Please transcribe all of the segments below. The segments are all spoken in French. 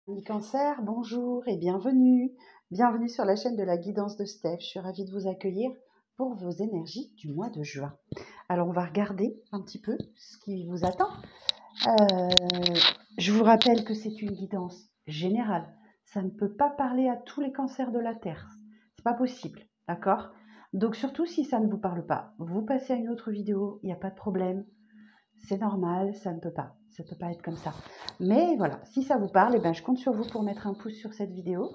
Amis Cancer, bonjour et bienvenue. Bienvenue sur la chaîne de la guidance de Steph. Je suis ravie de vous accueillir pour vos énergies du mois de juin. Alors, on va regarder un petit peu ce qui vous attend. Je vous rappelle que c'est une guidance générale. Ça ne peut pas parler à tous les cancers de la Terre. C'est pas possible, d'accord? Donc, surtout si ça ne vous parle pas, vous passez à une autre vidéo, il n'y a pas de problème. C'est normal, ça ne peut pas. Ça ne peut pas être comme ça. Mais voilà, si ça vous parle, eh ben, je compte sur vous pour mettre un pouce sur cette vidéo,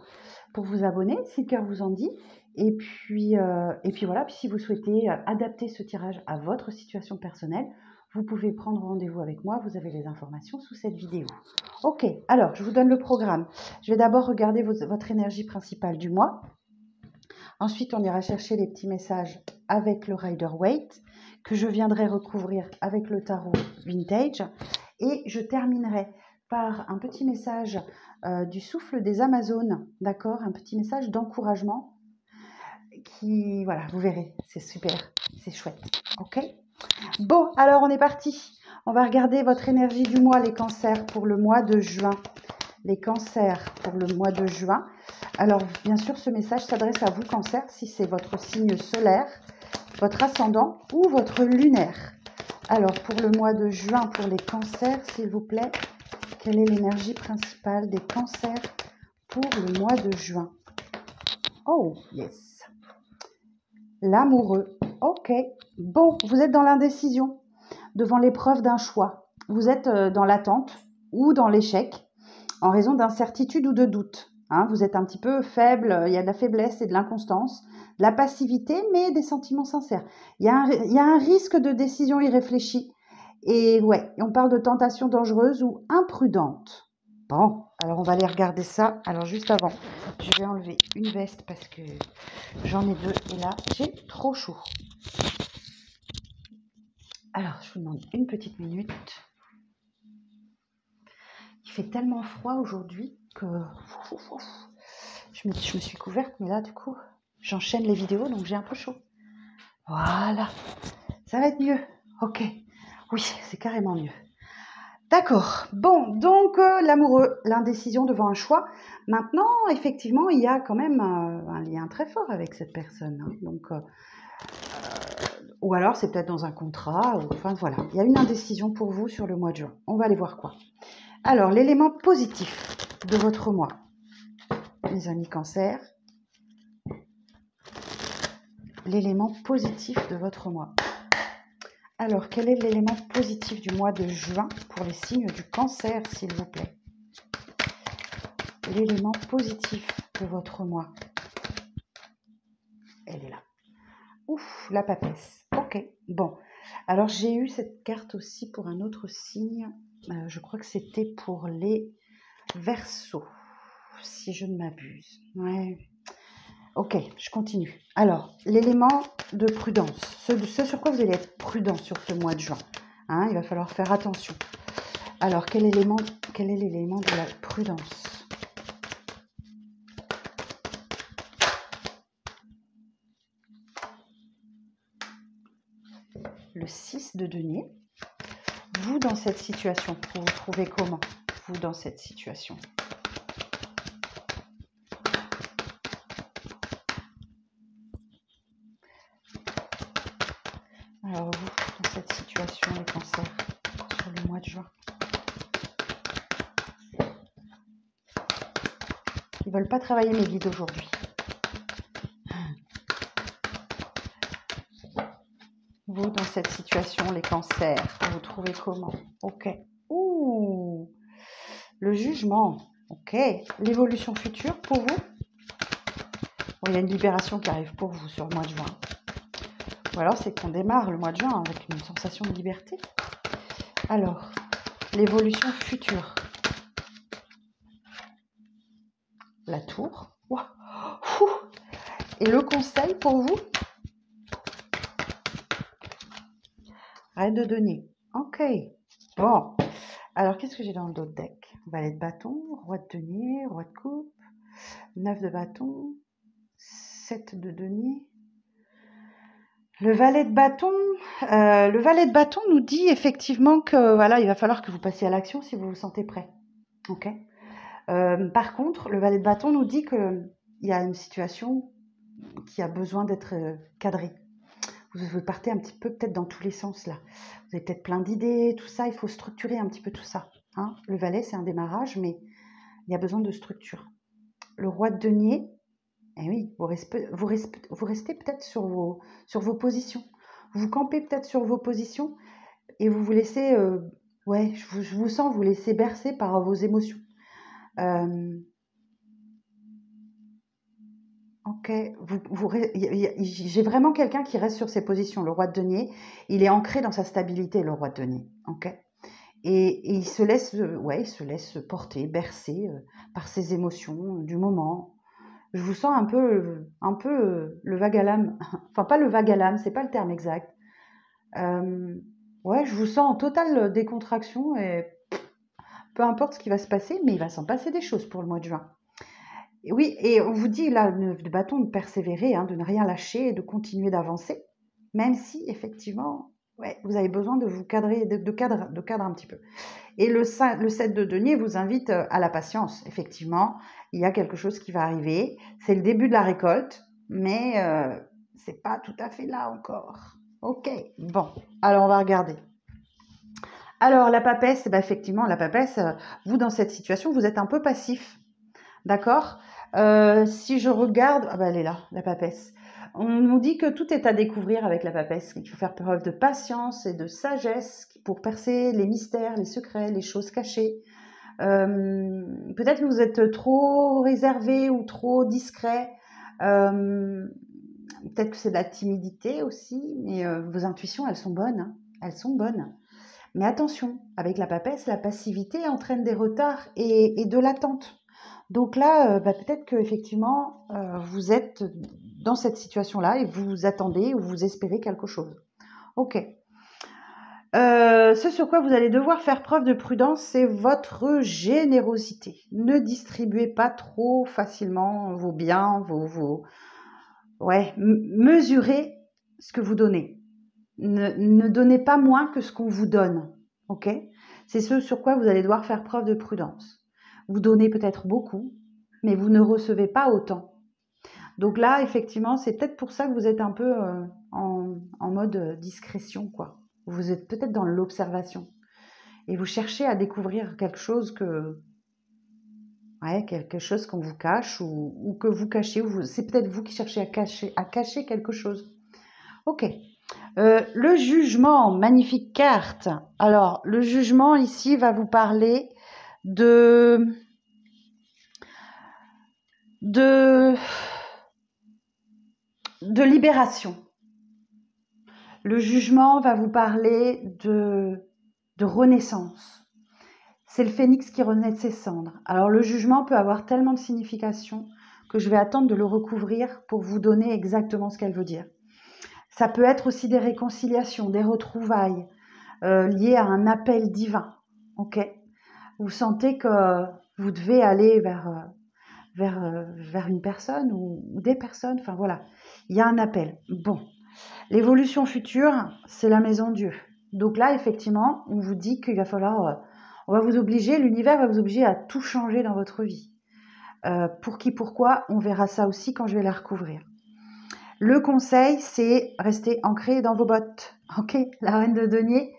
pour vous abonner si le cœur vous en dit. Et puis voilà, puis si vous souhaitez adapter ce tirage à votre situation personnelle, vous pouvez prendre rendez-vous avec moi. Vous avez les informations sous cette vidéo. Ok, alors je vous donne le programme. Je vais d'abord regarder votre énergie principale du mois. Ensuite, on ira chercher les petits messages avec le Rider-Waite que je viendrai recouvrir avec le tarot vintage. Et je terminerai par un petit message du souffle des Amazones, d'accord? Un petit message d'encouragement qui, voilà, vous verrez, c'est super, c'est chouette, ok? Bon, alors on est parti. On va regarder votre énergie du mois, les cancers, pour le mois de juin. Les cancers pour le mois de juin. Alors, bien sûr, ce message s'adresse à vous, cancer, si c'est votre signe solaire, votre ascendant ou votre lunaire. Alors, pour le mois de juin, pour les cancers, s'il vous plaît, quelle est l'énergie principale des cancers pour le mois de juin? Oh, yes. L'amoureux. Ok. Bon, vous êtes dans l'indécision, devant l'épreuve d'un choix. Vous êtes dans l'attente ou dans l'échec, en raison d'incertitude ou de doute. Hein, vous êtes un petit peu faible, il y a de la faiblesse et de l'inconstance, de la passivité, mais des sentiments sincères. Il y a un risque de décision irréfléchie. Et ouais, on parle de tentation dangereuse ou imprudente. Bon, alors on va aller regarder ça. Alors juste avant, je vais enlever une veste parce que j'en ai deux et là, j'ai trop chaud. Alors, je vous demande une petite minute. Il fait tellement froid aujourd'hui que je me suis couverte, mais là, du coup, j'enchaîne les vidéos, donc j'ai un peu chaud. Voilà, ça va être mieux. Ok, oui, c'est carrément mieux. D'accord, bon, donc l'amoureux, l'indécision devant un choix. Maintenant, effectivement, il y a quand même un lien très fort avec cette personne. Hein. Donc, ou alors, c'est peut-être dans un contrat, ou, enfin voilà. Il y a une indécision pour vous sur le mois de juin. On va aller voir quoi. Alors, l'élément positif de votre mois, mes amis cancer. L'élément positif de votre mois. Alors, quel est l'élément positif du mois de juin pour les signes du cancer, s'il vous plaît? L'élément positif de votre mois. Elle est là. Ouf, la papesse. Ok, bon. Alors, j'ai eu cette carte aussi pour un autre signe. Je crois que c'était pour les Verseaux, si je ne m'abuse. Ouais. Ok, je continue. Alors, l'élément de prudence, ce sur quoi vous allez être prudent sur ce mois de juin. Hein, il va falloir faire attention. Alors, quel est l'élément de la prudence? Le 6 de denier. Vous, dans cette situation, vous vous trouvez comment? Vous, dans cette situation? Alors, vous, dans cette situation, les cancers, sur le mois de juin. Ils ne veulent pas travailler mes guides aujourd'hui. Vous, dans cette situation, les cancers, vous vous trouvez comment? Ok. Ouh, le jugement. Ok. L'évolution future pour vous? Bon, il y a une libération qui arrive pour vous sur le mois de juin. Ou alors, c'est qu'on démarre le mois de juin avec une sensation de liberté. Alors, l'évolution future. La tour. Ouah. Et le conseil pour vous? Reine de denier. Ok. Bon. Alors, qu'est-ce que j'ai dans le dos de deck? Valet de bâton, roi de denier, roi de coupe, 9 de bâton, 7 de denier. Le valet de bâton nous dit effectivement que voilà, il va falloir que vous passiez à l'action si vous vous sentez prêt. Ok. Par contre, le valet de bâton nous dit qu'il y a une situation qui a besoin d'être cadrée. Vous partez un petit peu peut-être dans tous les sens là. Vous avez peut-être plein d'idées, tout ça. Il faut structurer un petit peu tout ça. Hein. Le valet, c'est un démarrage, mais il y a besoin de structure. Le roi de denier, eh oui, vous restez peut-être sur vos positions. Vous campez peut-être sur vos positions et vous vous laissez, ouais, je vous sens vous laisser bercer par vos émotions. Ok, j'ai vraiment quelqu'un qui reste sur ses positions. Le roi de denier, il est ancré dans sa stabilité, le roi de denier. Ok, et il se laisse, ouais, il se laisse porter, bercer par ses émotions du moment. Je vous sens un peu le vague à l'âme. Enfin, pas le vague à l'âme, c'est pas le terme exact. Ouais, je vous sens en totale décontraction et peu importe ce qui va se passer, mais il va s'en passer des choses pour le mois de juin. Et oui, et on vous dit là, de bâton, de persévérer, hein, de ne rien lâcher et de continuer d'avancer, même si effectivement, ouais, vous avez besoin de vous cadrer, de cadre un petit peu. Et le 7 de denier vous invite à la patience. Effectivement, il y a quelque chose qui va arriver. C'est le début de la récolte, mais c'est pas tout à fait là encore. Ok, bon, alors on va regarder. Alors la papesse, bah, effectivement, la papesse, vous dans cette situation, vous êtes un peu passif. D'accord. Si je regarde, ah bah elle est là, la papesse. On nous dit que tout est à découvrir avec la papesse, qu'il faut faire preuve de patience et de sagesse pour percer les mystères, les secrets, les choses cachées. Peut-être que vous êtes trop réservé ou trop discret. Peut-être que c'est de la timidité aussi, mais vos intuitions, elles sont bonnes. Hein. Elles sont bonnes. Mais attention, avec la papesse, la passivité entraîne des retards et de l'attente. Donc là, bah, peut-être qu'effectivement, vous êtes dans cette situation-là et vous attendez ou vous espérez quelque chose. Ok. Ce sur quoi vous allez devoir faire preuve de prudence, c'est votre générosité. Ne distribuez pas trop facilement vos biens, Ouais, mesurez ce que vous donnez. Ne donnez pas moins que ce qu'on vous donne. Ok? C'est ce sur quoi vous allez devoir faire preuve de prudence. Vous donnez peut-être beaucoup, mais vous ne recevez pas autant. Donc là, effectivement, c'est peut-être pour ça que vous êtes un peu en mode discrétion, quoi. Vous êtes peut-être dans l'observation et vous cherchez à découvrir quelque chose quelque chose qu'on vous cache ou que vous cachez. C'est peut-être vous qui cherchez à cacher quelque chose. Ok. Le jugement, magnifique carte. Alors, le jugement ici va vous parler de libération. Le jugement va vous parler de renaissance. C'est le phénix qui renaît de ses cendres. Alors, le jugement peut avoir tellement de significations que je vais attendre de le recouvrir pour vous donner exactement ce qu'elle veut dire. Ça peut être aussi des réconciliations, des retrouvailles liées à un appel divin. Ok ? Vous sentez que vous devez aller vers une personne ou des personnes. Enfin voilà, il y a un appel. Bon, l'évolution future, c'est la maison Dieu. Donc là, effectivement, on vous dit qu'il va falloir, on va vous obliger, l'univers va vous obliger à tout changer dans votre vie. Pour qui, pourquoi, on verra ça aussi quand je vais la recouvrir. Le conseil, c'est rester ancré dans vos bottes. Ok, la reine de denier,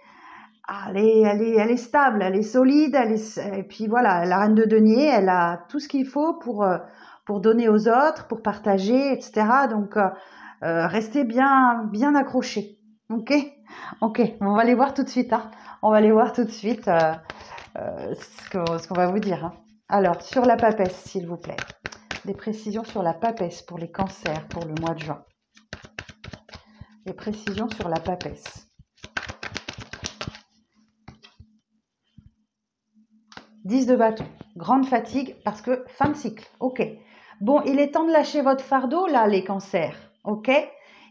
elle est stable, elle est solide, et puis voilà, la reine de denier, elle a tout ce qu'il faut pour donner aux autres, pour partager, etc. Donc, restez bien accrochés. Ok, ok, on va aller voir tout de suite. Hein. On va aller voir tout de suite ce qu'on va vous dire. Hein. Alors, sur la papesse, s'il vous plaît. Des précisions sur la papesse pour les cancers pour le mois de juin. Des précisions sur la papesse. 10 de bâton, grande fatigue parce que fin de cycle, ok. Bon, il est temps de lâcher votre fardeau là, les cancers, ok.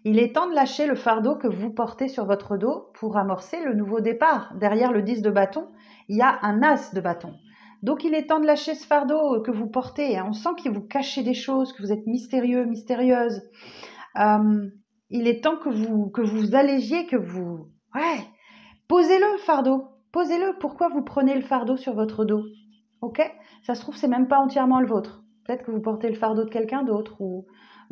Il est temps de lâcher le fardeau que vous portez sur votre dos pour amorcer le nouveau départ. Derrière le 10 de bâton, il y a un as de bâton. Donc il est temps de lâcher ce fardeau que vous portez. On sent que vous cachez des choses, que vous êtes mystérieux, mystérieuse. Il est temps que vous allégiez, que vous... Ouais, posez-le le fardeau. Posez-le. Pourquoi vous prenez le fardeau sur votre dos? ok? Ça se trouve, c'est même pas entièrement le vôtre. Peut-être que vous portez le fardeau de quelqu'un d'autre ou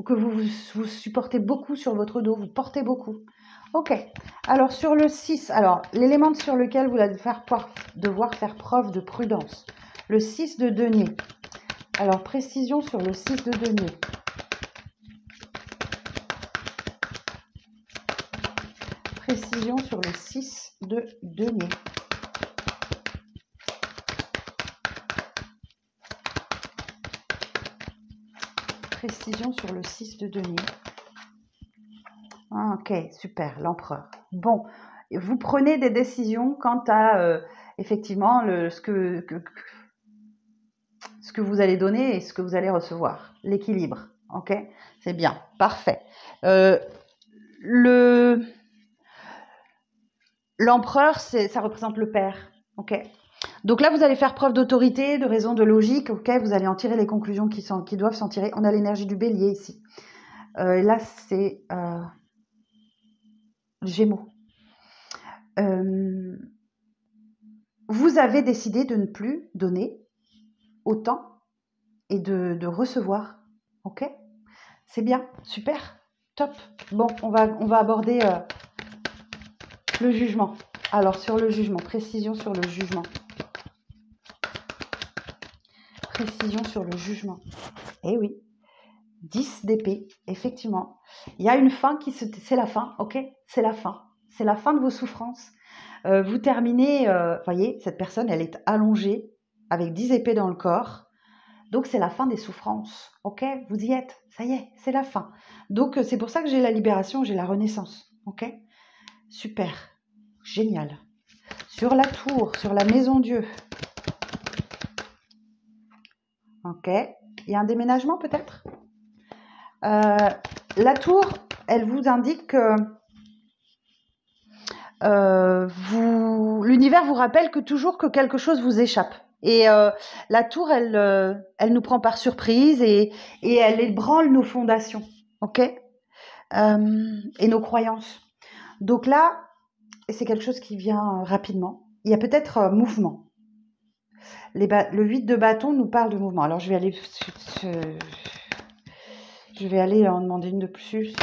que vous supportez beaucoup sur votre dos, vous portez beaucoup. Ok, alors sur le 6, alors l'élément sur lequel vous allez devoir faire preuve de prudence. Le 6 de denier. Alors précision sur le 6 de denier. Précision sur le 6 de denier. Précision sur le 6 de denier. Ah, ok, super, l'empereur. Bon, vous prenez des décisions quant à effectivement ce que vous allez donner et ce que vous allez recevoir. L'équilibre, ok? C'est bien, parfait. L'empereur, ça représente le père, ok? Donc là, vous allez faire preuve d'autorité, de raison, de logique, ok? Vous allez en tirer les conclusions qui doivent s'en tirer. On a l'énergie du bélier ici. Là, c'est Gémeaux. Vous avez décidé de ne plus donner autant et de recevoir, ok? C'est bien, super, top. Bon, on va aborder le jugement. Alors, sur le jugement, précision sur le jugement. Précision sur le jugement. Eh oui, 10 d'épée, effectivement. Il y a une fin c'est la fin, ok? C'est la fin. C'est la fin de vos souffrances. Vous terminez, voyez, cette personne, elle est allongée avec 10 épées dans le corps. Donc, c'est la fin des souffrances, ok? Vous y êtes, ça y est, c'est la fin. Donc, c'est pour ça que j'ai la libération, j'ai la renaissance, ok? Super, génial. Sur la tour, sur la maison Dieu. Ok, il y a un déménagement peut-être? La tour, elle vous indique que l'univers vous rappelle que toujours que quelque chose vous échappe. Et la tour, elle nous prend par surprise et elle ébranle nos fondations, ok? Et nos croyances. Donc là, c'est quelque chose qui vient rapidement. Il y a peut-être mouvement. Le 8 de bâton nous parle de mouvement. Alors, je vais aller en demander une de plus.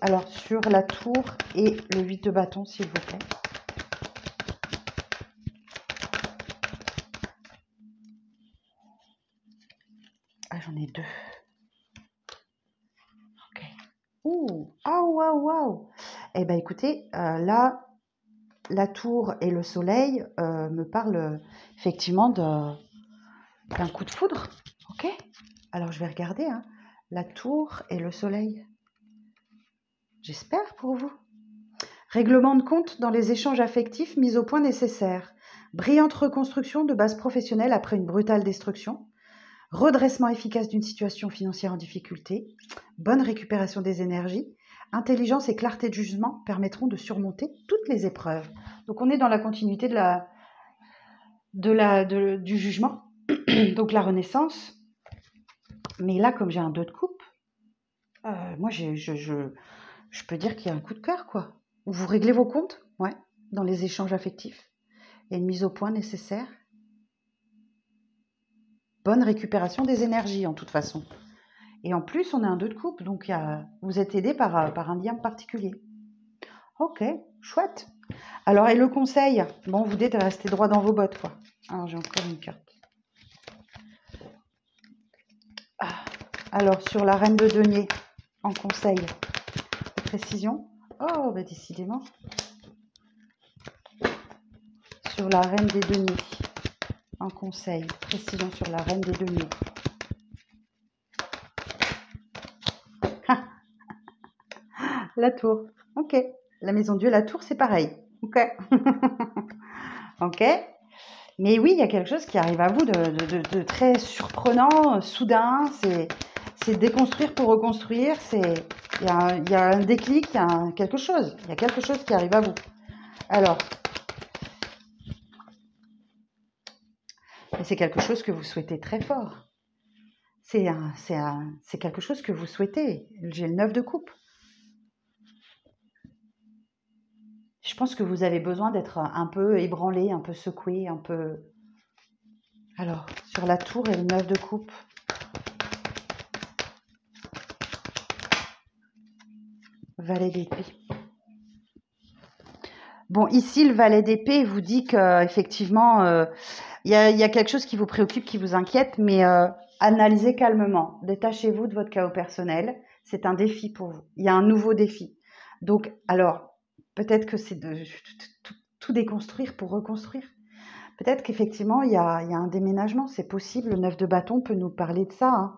Alors, sur la tour et le 8 de bâton, s'il vous plaît. Ah, j'en ai deux. Ok. Ouh, ah, waouh, waouh. Eh bien, écoutez, là, la tour et le soleil me parlent effectivement d'un coup de foudre. Ok. Alors, je vais regarder. Hein. La tour et le soleil. J'espère pour vous. Règlement de compte dans les échanges affectifs mis au point nécessaire. Brillante reconstruction de base professionnelle après une brutale destruction. Redressement efficace d'une situation financière en difficulté. Bonne récupération des énergies. Intelligence et clarté de jugement permettront de surmonter toutes les épreuves. Donc on est dans la continuité du jugement. Donc la renaissance. Mais là, comme j'ai un 2 de coupe, moi je peux dire qu'il y a un coup de cœur, quoi. Vous réglez vos comptes, ouais, dans les échanges affectifs. Il y a une mise au point nécessaire. Bonne récupération des énergies, en toute façon. Et en plus, on a un 2 de coupe, donc vous êtes aidé par un lien particulier. Ok, chouette. Alors, et le conseil, bon, vous dites de rester droit dans vos bottes, quoi. Alors, j'ai encore une carte. Alors, sur la reine de denier, en conseil, de précision. Oh, bah décidément. Sur la reine des deniers, en conseil, précision sur la reine des deniers. La tour, ok. La maison Dieu, la tour, c'est pareil, ok. Ok. Mais oui, il y a quelque chose qui arrive à vous de très surprenant, soudain. C'est déconstruire pour reconstruire. Il y a un déclic, il y a quelque chose. Il y a quelque chose qui arrive à vous. Alors, c'est quelque chose que vous souhaitez très fort. C'est quelque chose que vous souhaitez. J'ai le 9 de coupe. Je pense que vous avez besoin d'être un peu ébranlé, un peu secoué, un peu... Alors, sur la tour et le 9 de coupe. Valet d'épée. Bon, ici, le valet d'épée vous dit qu'effectivement, il y a quelque chose qui vous préoccupe, qui vous inquiète, mais analysez calmement. Détachez-vous de votre chaos personnel. C'est un défi pour vous. Il y a un nouveau défi. Donc, alors, peut-être que c'est de tout déconstruire pour reconstruire. Peut-être qu'effectivement, il y a un déménagement. C'est possible. Le 9 de bâton peut nous parler de ça, hein.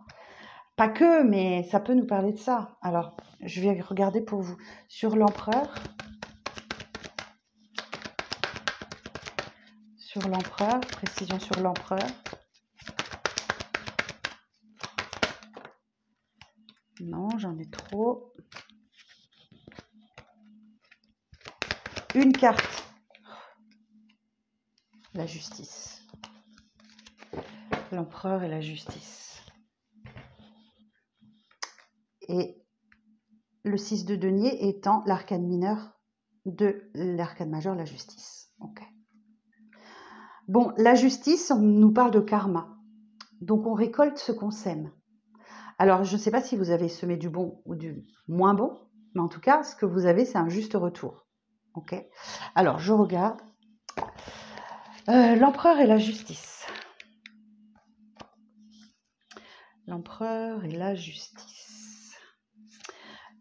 Pas que, mais ça peut nous parler de ça. Alors, je vais regarder pour vous. Sur l'empereur, précision sur l'empereur. Non, j'en ai trop. Une carte. La justice. L'empereur et la justice. Et le 6 de denier étant l'arcane mineur de l'arcane majeur, la justice. Ok. Bon, la justice, on nous parle de karma. Donc, on récolte ce qu'on sème. Alors, je ne sais pas si vous avez semé du bon ou du moins bon, mais en tout cas, ce que vous avez, c'est un juste retour. Ok. Alors, je regarde. L'empereur et la justice. L'empereur et la justice.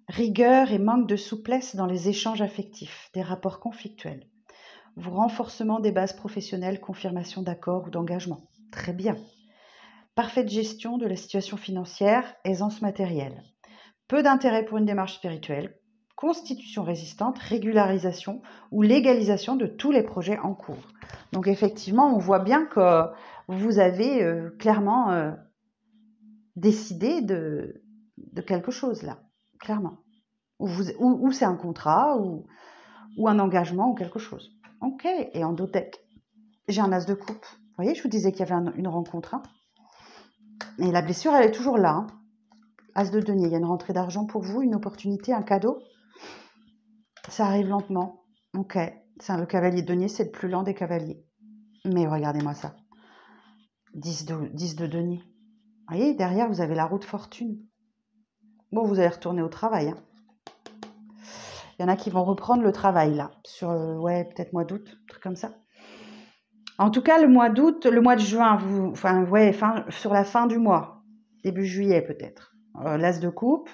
Rigueur et manque de souplesse dans les échanges affectifs, des rapports conflictuels. Renforcement des bases professionnelles, confirmation d'accords ou d'engagement. Très bien. Parfaite gestion de la situation financière, aisance matérielle. Peu d'intérêt pour une démarche spirituelle. Constitution résistante, régularisation ou légalisation de tous les projets en cours. Donc effectivement, on voit bien que vous avez clairement décidé de quelque chose là, clairement. Ou c'est un contrat, ou un engagement, ou quelque chose. Ok, et en dos deck, j'ai un as de coupe. Vous voyez, je vous disais qu'il y avait une rencontre. Hein. Et la blessure, elle est toujours là. Hein. As de denier, il y a une rentrée d'argent pour vous, une opportunité, un cadeau. Ça arrive lentement. Ok, le cavalier de denier, c'est le plus lent des cavaliers. Mais regardez-moi ça. 10 de denier. Vous voyez, derrière, vous avez la roue de fortune. Bon, vous allez retourner au travail. Hein. Il y en a qui vont reprendre le travail, là, sur, peut-être mois d'août, un truc comme ça. En tout cas, le mois d'août, le mois de juin, sur la fin du mois, début juillet peut-être. L'as de coupe,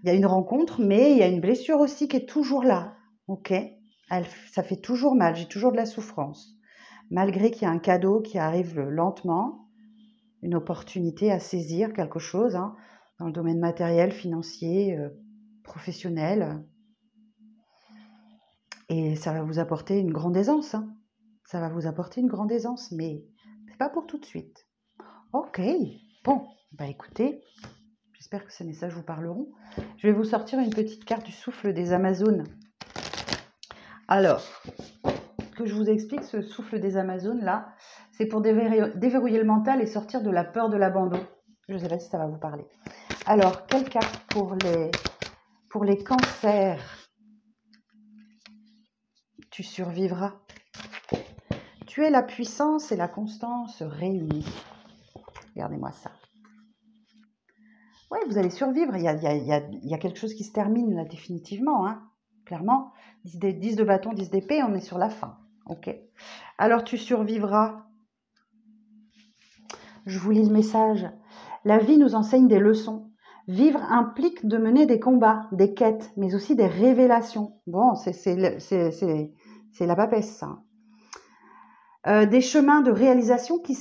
il y a une rencontre, mais il y a une blessure aussi qui est toujours là. Ok, ça fait toujours mal, j'ai toujours de la souffrance. Malgré qu'il y a un cadeau qui arrive lentement, une opportunité à saisir, quelque chose, hein, dans le domaine matériel, financier, professionnel. Et ça va vous apporter une grande aisance. Hein. Ça va vous apporter une grande aisance, mais c'est pas pour tout de suite. Ok, bon, bah écoutez, j'espère que ces messages vous parleront. Je vais vous sortir une petite carte du souffle des Amazones. Alors, que je vous explique, ce souffle des Amazones là, c'est pour déverrouiller le mental et sortir de la peur de l'abandon. Je ne sais pas si ça va vous parler. Alors, quelle carte pour les cancers? Tu survivras. Tu es la puissance et la constance réunies. Regardez-moi ça. Ouais, vous allez survivre. Il y a quelque chose qui se termine là définitivement. Hein. Clairement, 10 de bâton, 10 d'épée, on est sur la fin. Ok. Alors tu survivras. Je vous lis le message. La vie nous enseigne des leçons. Vivre implique de mener des combats, des quêtes, mais aussi des révélations. Bon, c'est la papesse, ça. Des chemins de réalisation qui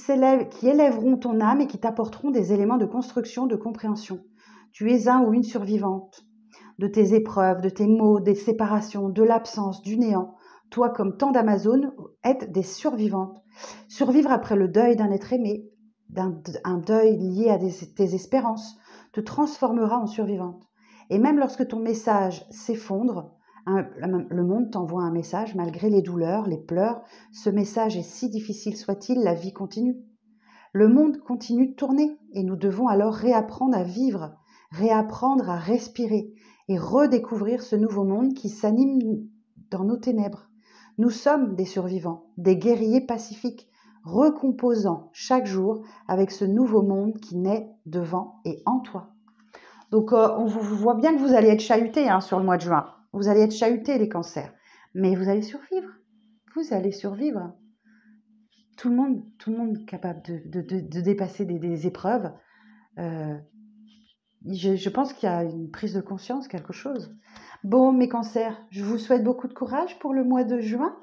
élèveront ton âme et qui t'apporteront des éléments de construction, de compréhension. Tu es un ou une survivante de tes épreuves, de tes maux, des séparations, de l'absence, du néant. Toi, comme tant d'Amazones, êtes des survivantes. Survivre après le deuil d'un être aimé, un deuil lié à tes espérances, te transformera en survivante. Et même lorsque ton message s'effondre, le monde t'envoie un message, malgré les douleurs, les pleurs. Ce message est si difficile soit-il, la vie continue. Le monde continue de tourner et nous devons alors réapprendre à vivre, réapprendre à respirer et redécouvrir ce nouveau monde qui s'anime dans nos ténèbres. Nous sommes des survivants, des guerriers pacifiques, recomposant chaque jour avec ce nouveau monde qui naît devant et en toi. Donc, on vous voit bien que vous allez être chahutés hein, sur le mois de juin. Vous allez être chahutés, les cancers. Mais vous allez survivre. Vous allez survivre. Tout le monde est capable de dépasser des épreuves. Je pense qu'il y a une prise de conscience, quelque chose. Bon, mes cancers, je vous souhaite beaucoup de courage pour le mois de juin.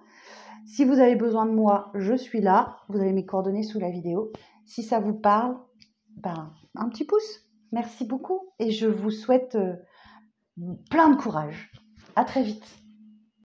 Si vous avez besoin de moi, je suis là. Vous avez mes coordonnées sous la vidéo. Si ça vous parle, ben, un petit pouce. Merci beaucoup et je vous souhaite plein de courage. À très vite.